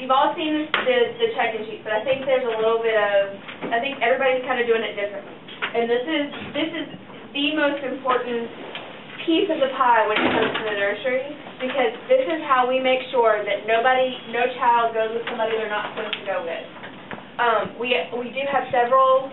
you've all seen the check-in sheet, but I think there's a little bit of, I think everybody's kind of doing it differently. And this is the most important piece of the pie when it comes to the nursery, because this is how we make sure that no child goes with somebody they're not supposed to go with. We do have several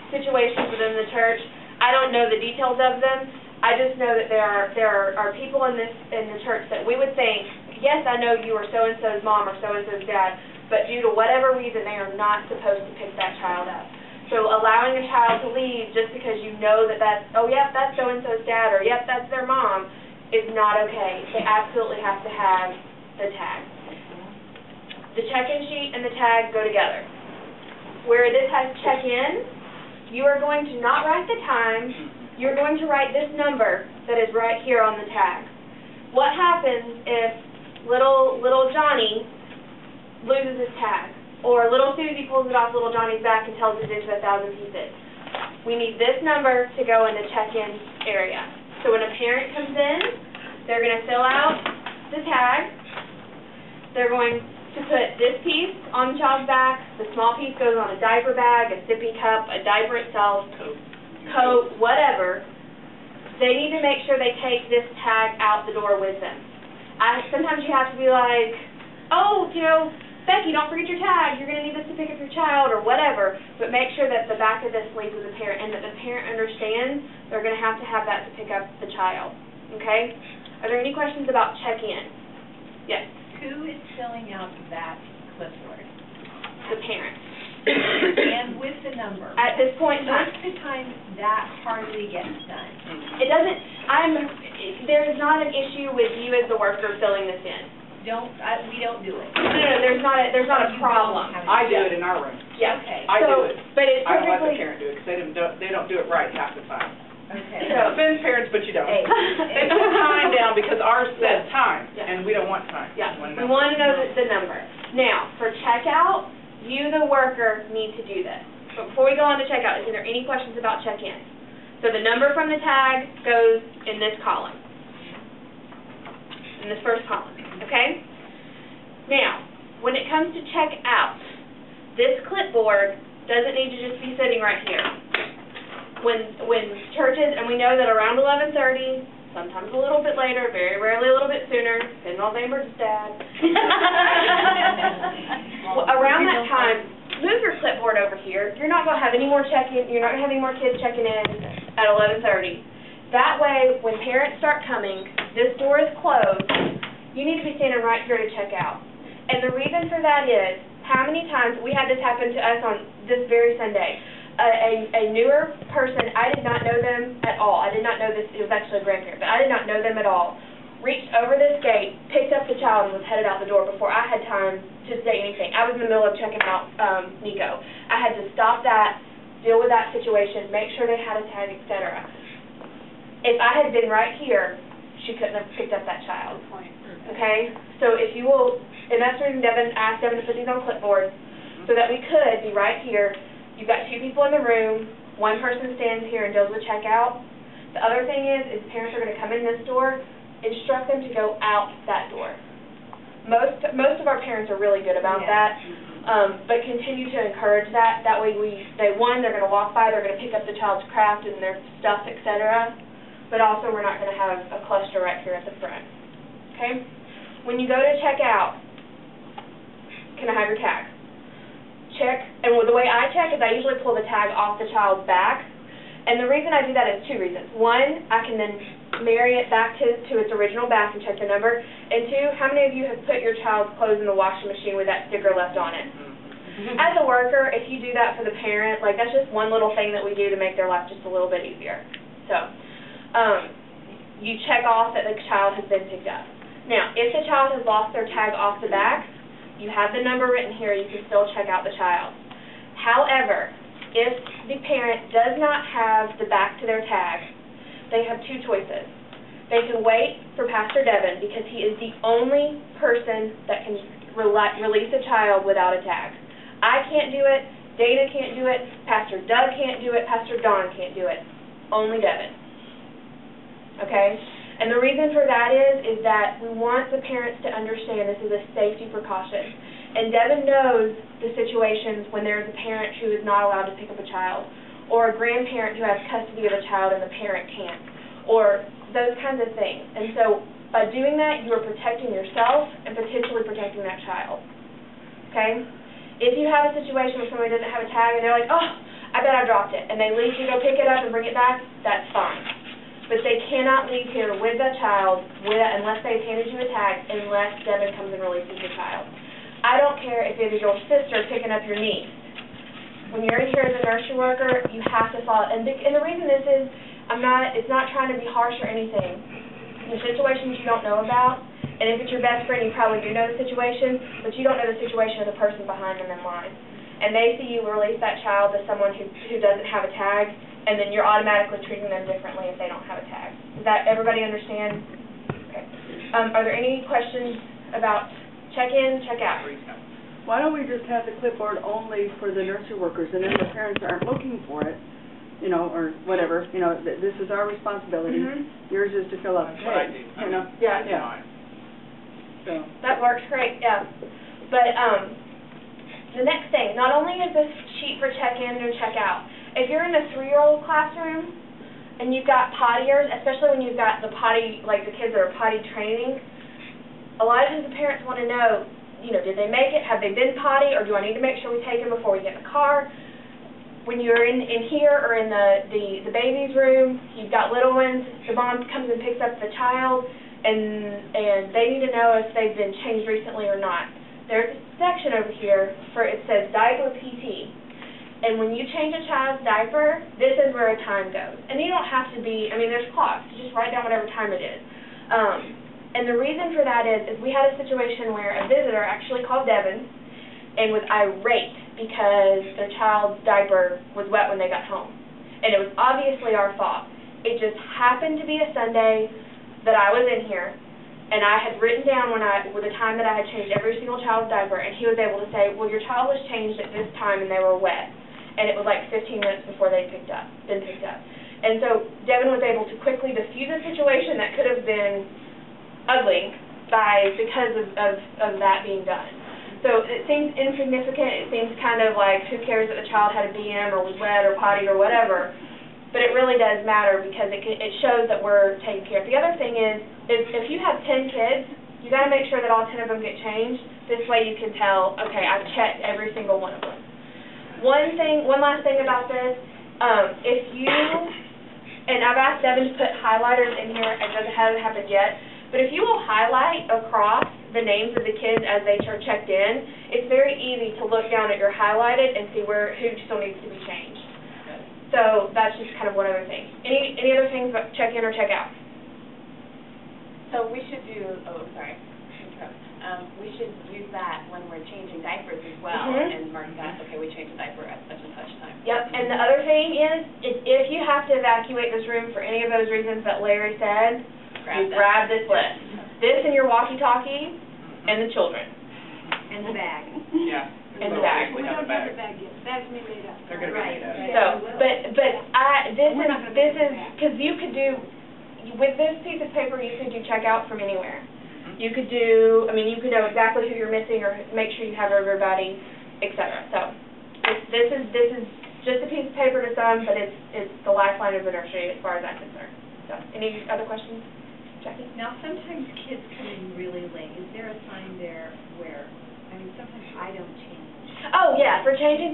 situations within the church. I don't know the details of them. I just know that there are people in the church that we would think, yes, I know you are so-and-so's mom or so-and-so's dad, but due to whatever reason, they are not supposed to pick that child up. So allowing a child to leave just because you know that that's so-and-so's dad, or yep, that's their mom, is not okay. They absolutely have to have the tag. The check-in sheet and the tag go together. Where this has check-in, you are going to not write the time. You're going to write this number that is right here on the tag. What happens if little Johnny loses his tag, or little Susie pulls it off little Johnny's back and tells it into 1,000 pieces? We need this number to go in the check-in area. So when a parent comes in, they're going to fill out the tag. They're going to put this piece on the child's back. The small piece goes on a diaper bag, a sippy cup, a diaper itself, coat, whatever. They need to make sure they take this tag out the door with them. Sometimes you have to be like, oh, Becky, don't forget your tag. You're going to need this to pick up your child or whatever. But make sure that the back of this leaves with the parent and that the parent understands they're going to have that to pick up the child. Okay? Are there any questions about check-in? Yes? Who is filling out that clipboard? The parent. And with the number. At this point in time. Most of the time, that hardly gets done. It doesn't, there is not an issue with you as the worker filling this in. We don't do it. No, there's not a problem. I do it in our room. Yeah. Okay. I do it. But it's I don't let perfectly. the parent do it because they don't do it right half the time. Okay. No offense, parents, but you don't. Hey. They put time down because ours says time, Yeah. and we don't want time. Yeah, we want to know the number. Now, for checkout, you, the worker, need to do this. But before we go on to checkout, is there any questions about check-in? So the number from the tag goes in this column, in this first column, okay? Now, when it comes to checkout, this clipboard doesn't need to just be sitting right here. When churches, and we know that around 11:30, sometimes a little bit later, very rarely a little bit sooner, depending on neighbor's dad. Around that time, move your clipboard over here. You're not going to have any more check-in. You're not going to have any more kids checking in at 11:30. That way, when parents start coming, this door is closed. You need to be standing right here to check out. And the reason for that is, how many times we had this happen to us on this very Sunday. A newer person, I did not know them at all. I did not know this, it was actually a grandparent, but I did not know them at all. Reached over this gate, picked up the child, and was headed out the door before I had time to say anything. I was in the middle of checking out Nico. I had to stop that, deal with that situation, make sure they had a tag, etc. If I had been right here, she couldn't have picked up that child. Okay? So if you will, and that's when I asked Devin to put these on clipboard, so that we could be right here. You've got two people in the room, one person stands here and deals with checkout. The other thing is parents are going to come in this door, instruct them to go out that door. Most of our parents are really good about that, but continue to encourage that. That way they're going to walk by, they're going to pick up the child's craft and their stuff, etc. But also we're not going to have a cluster right here at the front. Okay? When you go to check out, can I have your tag? Check, and the way I check is I usually pull the tag off the child's back, and the reason I do that is two reasons. One, I can then marry it back to its original back and check the number, and two, how many of you have put your child's clothes in the washing machine with that sticker left on it? As a worker, if you do that for the parent, that's just one little thing that we do to make their life just a little bit easier. So, you check off that the child has been picked up. Now, if the child has lost their tag off the back, you have the number written here, you can still check out the child. However, if the parent does not have the back to their tag, they have two choices. They can wait for Pastor Devin because he is the only person that can release a child without a tag. I can't do it, Dana can't do it, Pastor Doug can't do it, Pastor Don can't do it. Only Devin. Okay? And the reason for that is that we want the parents to understand this is a safety precaution. And Devin knows the situations when there's a parent who is not allowed to pick up a child, or a grandparent who has custody of a child and the parent can't, or those kinds of things. And so by doing that, you are protecting yourself and potentially protecting that child. Okay? If you have a situation where somebody doesn't have a tag and they're like, oh, I bet I dropped it, and they leave to go pick it up and bring it back, that's fine. But they cannot leave here with that child unless they've handed you a tag, unless Devin comes and releases the child. I don't care if it is your sister picking up your niece. When you're in here as a nursery worker, you have to follow. And the reason this is, it's not trying to be harsh or anything. In situations you don't know about, and if it's your best friend, you probably do know the situation, but you don't know the situation of the person behind them in line. And they see you release that child to someone who doesn't have a tag, and then you're automatically treating them differently if they don't have a tag. Does that everybody understand? Okay. Are there any questions about check-in, check-out? Why don't we just have the clipboard only for the nursery workers, and then the parents aren't looking for it, you know, or whatever, you know, this is our responsibility. Yours is to fill out the That's what I page, do. you know? Yeah. So. That works great, yeah. But the next thing, not only is this sheet for check-in or check-out, if you're in a 3-year-old classroom and you've got pottiers, especially when you've got the potty, like the kids that are potty training, a lot of times the parents want to know, you know, did they make it? Have they been potty? Or do I need to make sure we take them before we get in the car? When you're in here or in the baby's room, you've got little ones, the mom comes and picks up the child, and they need to know if they've been changed recently or not. There's a section over here for, it says diaper PT. And when you change a child's diaper, this is where a time goes. And you don't have to be, I mean, there's clocks. You just write down whatever time it is. And the reason for that is we had a situation where a visitor actually called Devin and was irate because their child's diaper was wet when they got home. And it was obviously our fault. It just happened to be a Sunday that I was in here, and I had written down with the time that I had changed every single child's diaper, and he was able to say, well, your child was changed at this time and they were wet. And it was like 15 minutes before they'd been picked up. And so Devin was able to quickly diffuse a situation that could have been ugly because of that being done. So it seems insignificant. It seems kind of like, who cares that the child had a BM or was wet or potty or whatever. But it really does matter because it shows that we're taking care of. The other thing is if you have 10 kids, you got to make sure that all 10 of them get changed. This way you can tell, okay, I've checked every single one of them. One last thing about this, if you, and I've asked Devin to put highlighters in here, it hasn't happened yet, but if you will highlight across the names of the kids as they are checked in, it's very easy to look down at your highlighted and see who still needs to be changed. So that's just kind of one other thing. Any other things about check in or check out? So we should do, we should use that when we're changing diapers as well, and mark that, okay, we changed a diaper at such and such time. Yep, and the other thing is if you have to evacuate this room for any of those reasons that Larry said, grab this list. This and your walkie-talkie and the children. And the bag. Yeah. And the bag. We don't have the bag yet. Bag's been made up. They're going to be made up. So, this is, because you could do, with this piece of paper, you could do checkout from anywhere. You could do, you could know exactly who you're missing or make sure you have everybody, etc. So, this is just a piece of paper to some, but it's the lifeline of the nursery as far as I'm concerned. So, any other questions? Jackie? Now, sometimes kids come in really late. Is there a time there where, sometimes I don't change. Oh, yeah, for changing,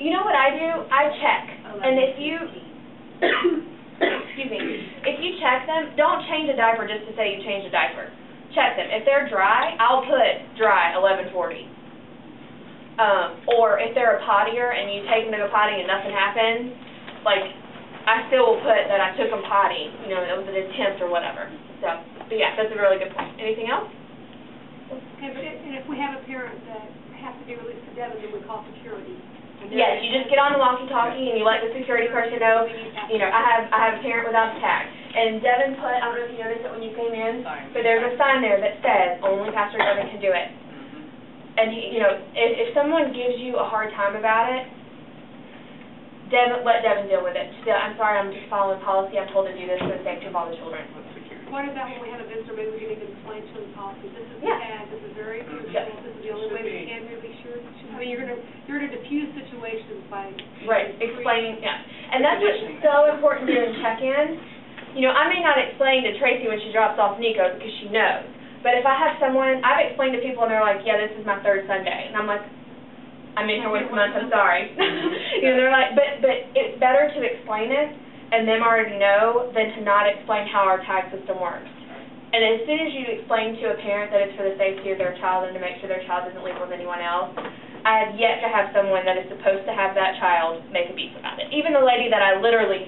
you know what I do? I check. And if you, excuse me, if you check them, don't change a diaper just to say you changed a diaper. Check them. If they're dry, I'll put dry 1140. Or if they're a pottier and you take them to go potty and nothing happens, like, I still will put that I took them potty, it was an attempt or whatever. So, but yeah, that's a really good point. Anything else? Okay, but if we have a parent that has to be released to Devin, then we call security. Yes, you just get on the walkie-talkie and you let the security person know, I have a parent without a tag. And Devin put, I don't know if you noticed it when you came in, but there's a sign there that says, only Pastor Devin can do it. And, if someone gives you a hard time about it, let Devin deal with it. I'm sorry, I'm just following policy. I'm told to do this for the safety of all the children. What about when we have a visitor, maybe we can even explain to them policy, this is the tag, this is very crucial, this is the only way we can move Right, explaining, yeah. And that's what's so important during check-in. You know, I may not explain to Tracy when she drops off Nico because she knows. But if I have someone, I've explained to people and they're like, yeah, this is my third Sunday. And I'm like, I'm in here once a month, I'm sorry. You know, they're like, but it's better to explain it and them already know than to not explain how our tag system works. And as soon as you explain to a parent that it's for the safety of their child and to make sure their child doesn't leave with anyone else, I have yet to have someone that is supposed to have that child make a beef about it. Even the lady that I literally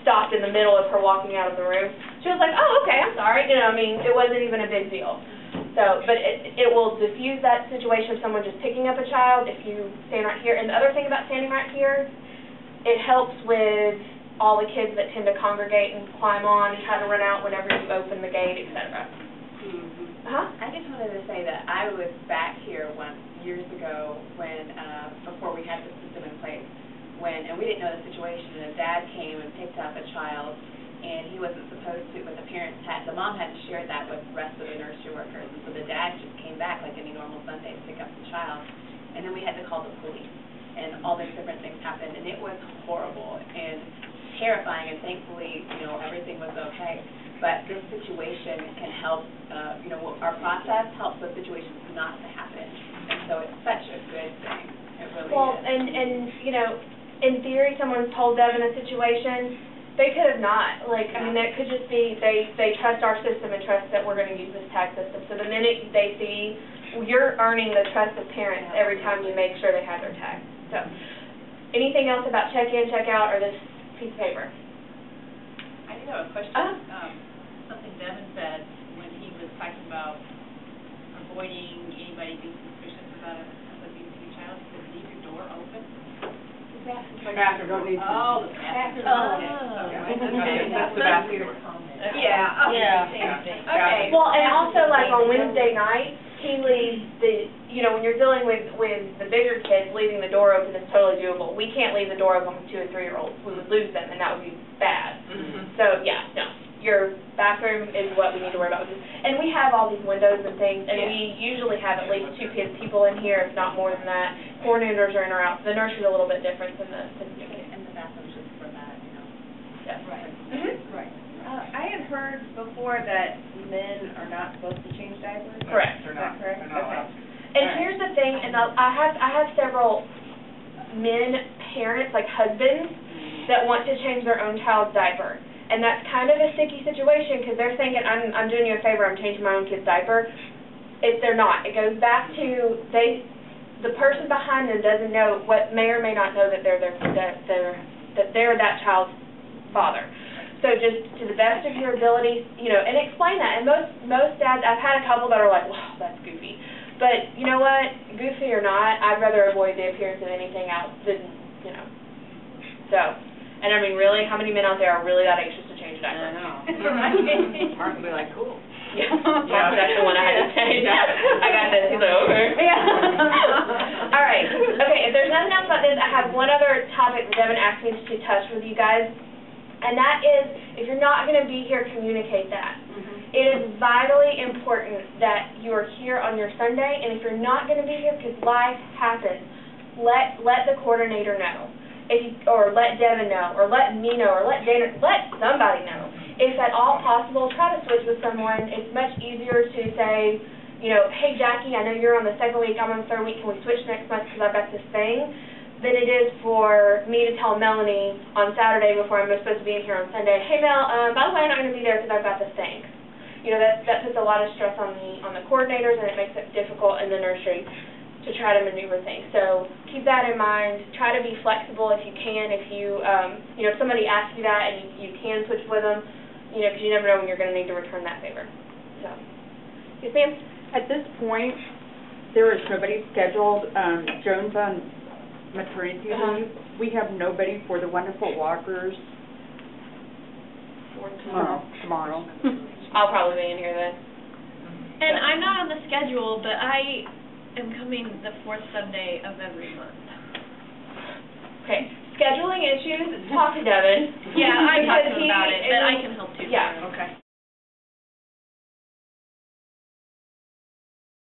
stopped in the middle of her walking out of the room, she was like, oh, okay, I'm sorry. You know, I mean, it wasn't even a big deal. So, but it will diffuse that situation of someone just picking up a child if you stand right here. And the other thing about standing right here, it helps with all the kids that tend to congregate and climb on and try to run out whenever you open the gate, et cetera. I just wanted to say that I was back here once years ago when, before we had the system in place, and we didn't know the situation, and a dad came and picked up a child, and he wasn't supposed to, but the mom hadn't shared that with the rest of the nursery workers, and so the dad just came back like any normal Sunday to pick up the child, and then we had to call the police, and all these different things happened, and it was horrible and terrifying, and thankfully, you know, everything was okay. But this situation can help, you know, our process helps those situations not to happen. And so it's such a good thing. It really Well, is. and you know, in theory, someone's told Devin a situation, they could have not. Like, I mean, that could just be they trust our system and trust that we're going to use this tag system. So the minute they see, you're earning the trust of parents every time you make sure they have their tag. So anything else about check-in, check-out, or this piece of paper? I do have a question. Something Devin said when he was talking about avoiding anybody being suspicious about a BC child, he said, leave your door open. The bathroom. Don't need to. Oh, the bathroom. Okay. That's the bathroom. Yeah. Same thing. Okay. Well, and also, like, on Wednesday night, he leaves you know, when you're dealing with the bigger kids, leaving the door open is totally doable. We can't leave the door open with 2 and 3-year-olds. We would lose them, and that would be bad. So, yeah, no. Your bathroom is what we need to worry about. And we have all these windows and things, and we usually have at least 2 people in here, if not more than that. Coordinators are in or out. The nursery's a little bit different than the And the bathroom's just for that, you know. Yeah. Right. Right. I had heard before that men are not supposed to change diapers. Correct. They're Is that not. correct? They're not allowed. And here's the thing, and I have several men parents, like husbands, that want to change their own child's diaper. And that's kind of a sticky situation because they're thinking, I'm doing you a favor, I'm changing my own kid's diaper. If they're not, it goes back to the person behind them doesn't know may or may not know that they're that child's father. So just to the best of your ability, you know, and explain that. And most dads, I've had a couple that are like, wow, that's goofy. But you know what, goofy or not, I'd rather avoid the appearance of anything else than, you know. So, and I mean, really, how many men out there are really that anxious to change a diaper? I know. Mark will be like, cool. Yeah, that's the one I had to change. I got this. He's like, okay. Yeah. All right. Okay, if there's nothing else about this, I have one other topic that Devin asked me to touch with you guys, and that is, if you're not going to be here, communicate that. It is vitally important that you are here on your Sunday, and if you're not going to be here because life happens, let the coordinator know. Or let Devin know, or let me know, or let Dana, let somebody know. If at all possible, try to switch with someone. It's much easier to say, you know, hey Jackie, I know you're on the 2nd week, I'm on the 3rd week, can we switch next month because I've got this thing, than it is for me to tell Melanie on Saturday before I'm supposed to be in here on Sunday, hey Mel, by the way, I'm not going to be there because I've got this thing. You know, that puts a lot of stress on the coordinators, and it makes it difficult in the nursery to try to maneuver things. So keep that in mind. Try to be flexible if you can. If you, you know, if somebody asks you that and you can switch with them, you know, because you never know when you're going to need to return that favor. So, yes, ma'am? At this point, there is nobody scheduled. Joan's on maternity leave. We have nobody for the wonderful walkers. Tomorrow. I'll probably be in here then. And I'm not on the schedule, but I am coming the 4th Sunday of every month. Okay. Scheduling issues, talk to Devin. Yeah, I talked to him Because about it, but I can help too. Yeah. Okay.